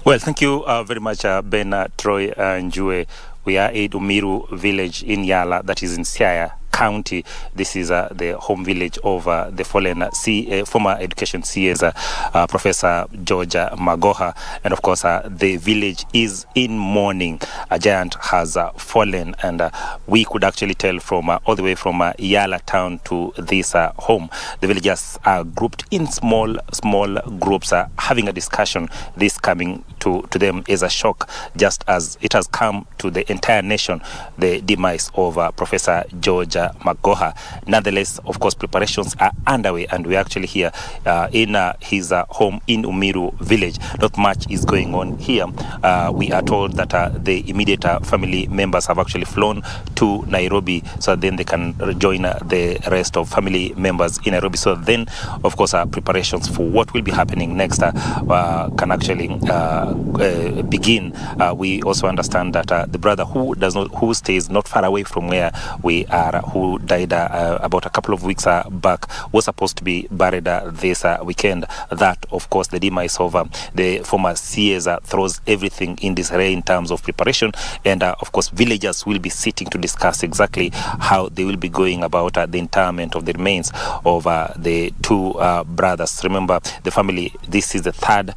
Well, thank you very much, Ben, Troy, and Njue. We are at Umiru village in Yala, that is in Siaya County. This is the home village of the fallen former education CS, Professor George Magoha. And of course, the village is in mourning. A giant has fallen, and we could actually tell from all the way from Yala town to this home. The villagers are grouped in small groups, having a discussion. This coming to them is a shock, just as it has come to the entire nation, the demise of Professor George Magoha. Nonetheless, of course, preparations are underway, and we're actually here in his home in Umiru village. Not much is going on here. We are told that the immediate family members have actually flown to Nairobi, so then they can join the rest of family members in Nairobi. So then, of course, preparations for what will be happening next can actually begin. We also understand that the brother who stays not far away from where we are, who died about a couple of weeks back, was supposed to be buried this weekend. That, of course, the demise of the former CS throws everything in disarray in terms of preparation, and of course villagers will be sitting to discuss exactly how they will be going about the interment of the remains of the two brothers. Remember, the family, this is the third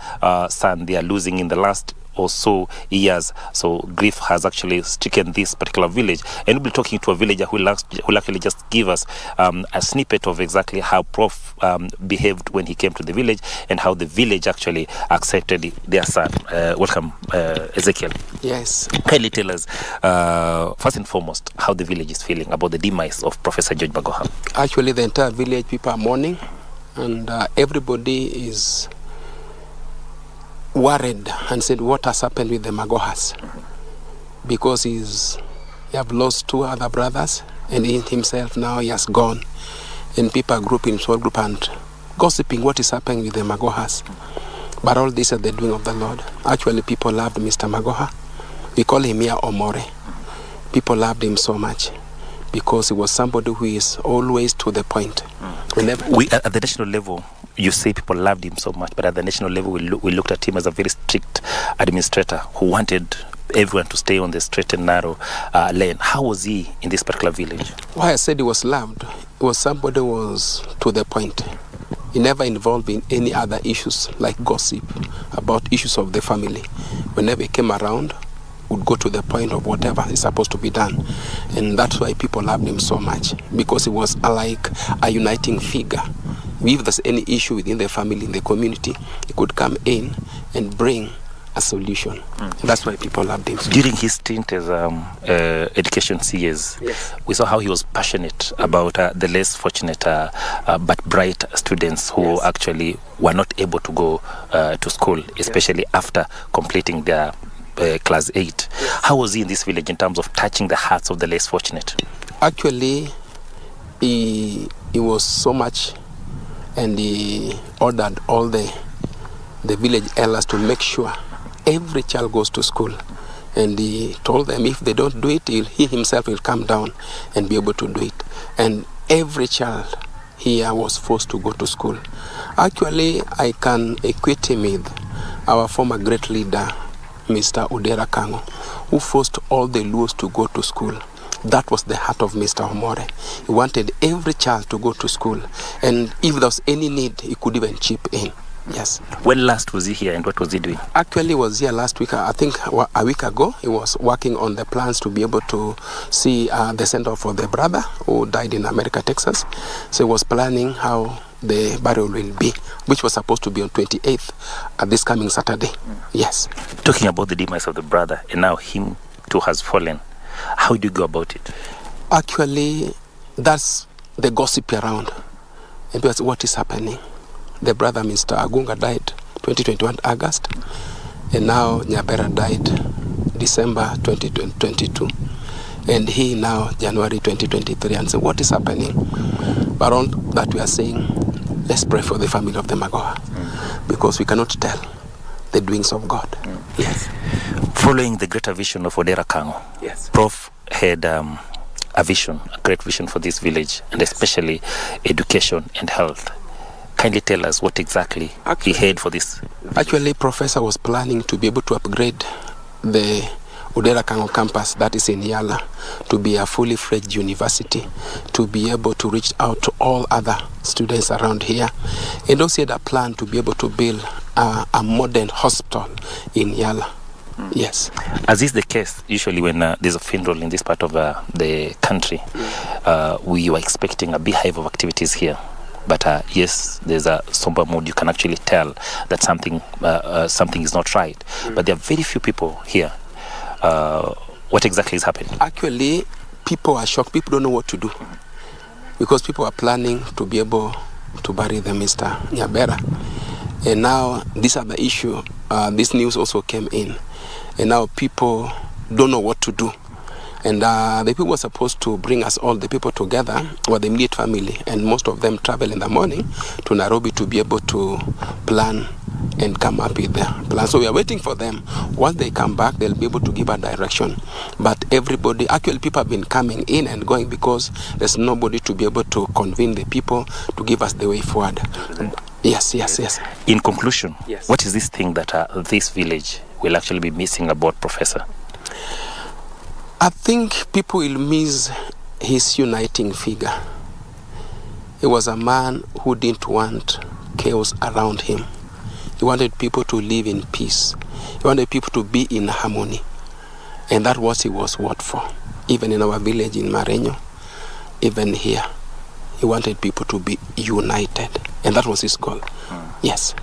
son they are losing in the last or so years. So grief has actually stricken this particular village, and we'll be talking to a villager who will actually just give us a snippet of exactly how Prof behaved when he came to the village, and how the village actually accepted their son. Welcome, Ezekiel. Yes. Kindly tell us, first and foremost, how the village is feeling about the demise of Professor George Magoha. Actually, the entire village, people are mourning, and everybody is worried and said, what has happened with the Magohas? Because he have lost two other brothers, and he himself now he has gone, and people are grouping small group and gossiping what is happening with the Magohas. But all this is the doing of the Lord. Actually, people loved Mr. Magoha. We call him here Omore. People loved him so much because he was somebody who is always to the point. We at the national level, you say people loved him so much, but at the national level, we looked at him as a very strict administrator who wanted everyone to stay on the straight and narrow lane. How was he in this particular village? Why I said he was loved, he was somebody who was to the point. He never involved in any other issues like gossip about issues of the family. Whenever he came around, would go to the point of whatever is supposed to be done. And that's why people loved him so much, because he was like a uniting figure. If there's any issue within the family, in the community, he could come in and bring a solution. That's why people loved him. During his stint as education CS, yes, we saw how he was passionate about the less fortunate but bright students who yes, actually were not able to go to school, especially yes, after completing their class 8. Yes. How was he in this village in terms of touching the hearts of the less fortunate? Actually, he was so much, and he ordered all the village elders to make sure every child goes to school. And he told them if they don't do it, he himself will come down and be able to do it. And every child here was forced to go to school. Actually, I can equate him with our former great leader, Mr. Odera Kango, who forced all the Luos to go to school. That was the heart of Mr. Omore. He wanted every child to go to school, and if there was any need, he could even chip in. Yes. When last was he here, and what was he doing? Actually, he was here last week. I think a week ago. He was working on the plans to be able to see the center for the brother who died in America, Texas. So he was planning how the burial will be, which was supposed to be on 28th, this coming Saturday. Yes. Talking about the demise of the brother, and now him too has fallen. How do you go about it? Actually, that's the gossip around. And because what is happening? The brother, Mr. Agunga, died 2021 August, and now Nyabera died December 2022, and he now January 2023. And so what is happening? But on that we are saying, let's pray for the family of the Magoha, because we cannot tell the doings of God. Yes. Following the greater vision of Odera Kango, yes, Prof had a vision, a great vision for this village, and especially education and health. Kindly tell us what exactly he had for this. Actually, Professor was planning to be able to upgrade the Odera Kango campus that is in Yala to be a fully fledged university, to be able to reach out to all other students around here, and also had a plan to be able to build a modern hospital in Yala. Yes. As is the case, usually when there's a funeral in this part of the country, we were expecting a beehive of activities here. But yes, there's a somber mood. You can actually tell that something is not right. But there are very few people here. What exactly is happening? Actually, people are shocked. People don't know what to do. Because people are planning to be able to bury the Mr. Nyabera. And now, this other issue, this news also came in. And now people don't know what to do. And the people were supposed to bring us all, the people together, or the immediate family, and most of them travel in the morning to Nairobi to be able to plan and come up with their plan. So we are waiting for them. Once they come back, they'll be able to give a direction. But everybody, actually people have been coming in and going because there's nobody to be able to convene the people to give us the way forward. Yes. In conclusion, what is this thing that this village will actually be missing about Professor? I think people will miss his uniting figure. He was a man who didn't want chaos around him. He wanted people to live in peace. He wanted people to be in harmony. And that was he was worked for. Even in our village in Marenyo, even here, he wanted people to be united. And that was his goal. Yes.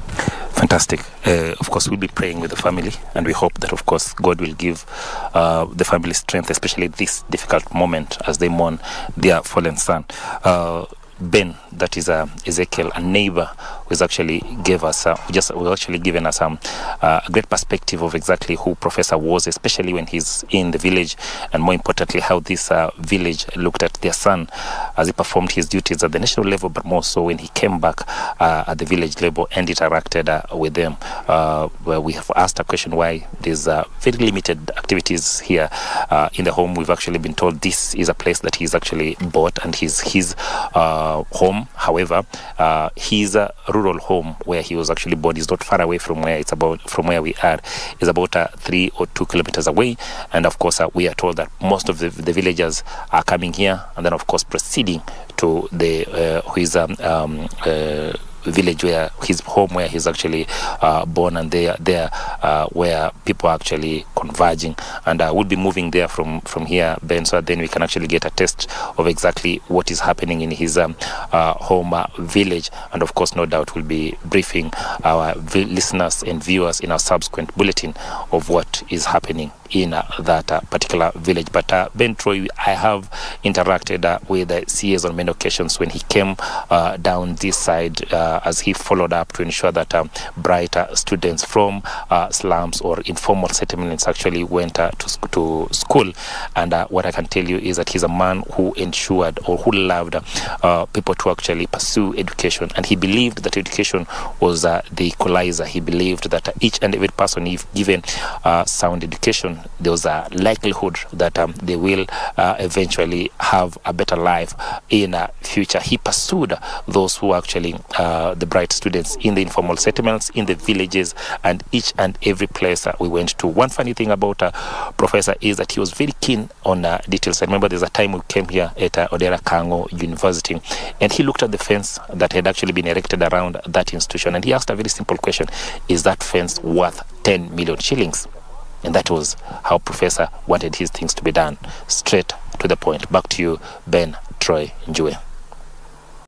Fantastic. Of course, we'll be praying with the family, and we hope that, of course, God will give the family strength, especially this difficult moment as they mourn their fallen son. Ben, that is Ezekiel, a neighbor who has actually given us a great perspective of exactly who Professor was, especially when he's in the village, and more importantly, how this village looked at their son as he performed his duties at the national level, but more so when he came back at the village level and interacted with them. Where we have asked a question why there's very limited activities here in the home. We've actually been told this is a place that he's actually bought and his home. However, his rural home where he was actually born is not far away from where we are. It's about 3 or 2 kilometers away. And of course, we are told that most of the villagers are coming here and then of course proceeding to his village, where his home, where he's actually born, and there where people are actually converging, and we'll be moving there from here, Ben, so then we can actually get a taste of exactly what is happening in his home village. And of course, no doubt we'll be briefing our listeners and viewers in our subsequent bulletin of what is happening in that particular village. But Ben Troy, I have interacted with the CAs on many occasions when he came down this side as he followed up to ensure that bright students from slums or informal settlements actually went to school. And what I can tell you is that he's a man who ensured or who loved people to actually pursue education, and he believed that education was the equalizer. He believed that each and every person, if given sound education, there was a likelihood that they will eventually have a better life in future. He pursued those who actually the bright students in the informal settlements, in the villages, and each and every place we went to. One funny thing about Professor is that he was very keen on details. I remember there's a time we came here at Odera Kango University, and he looked at the fence that had actually been erected around that institution, and he asked a very simple question: is that fence worth 10 million shillings? And that was how Professor wanted his things to be done, straight to the point. Back to you, Ben Troy Njue.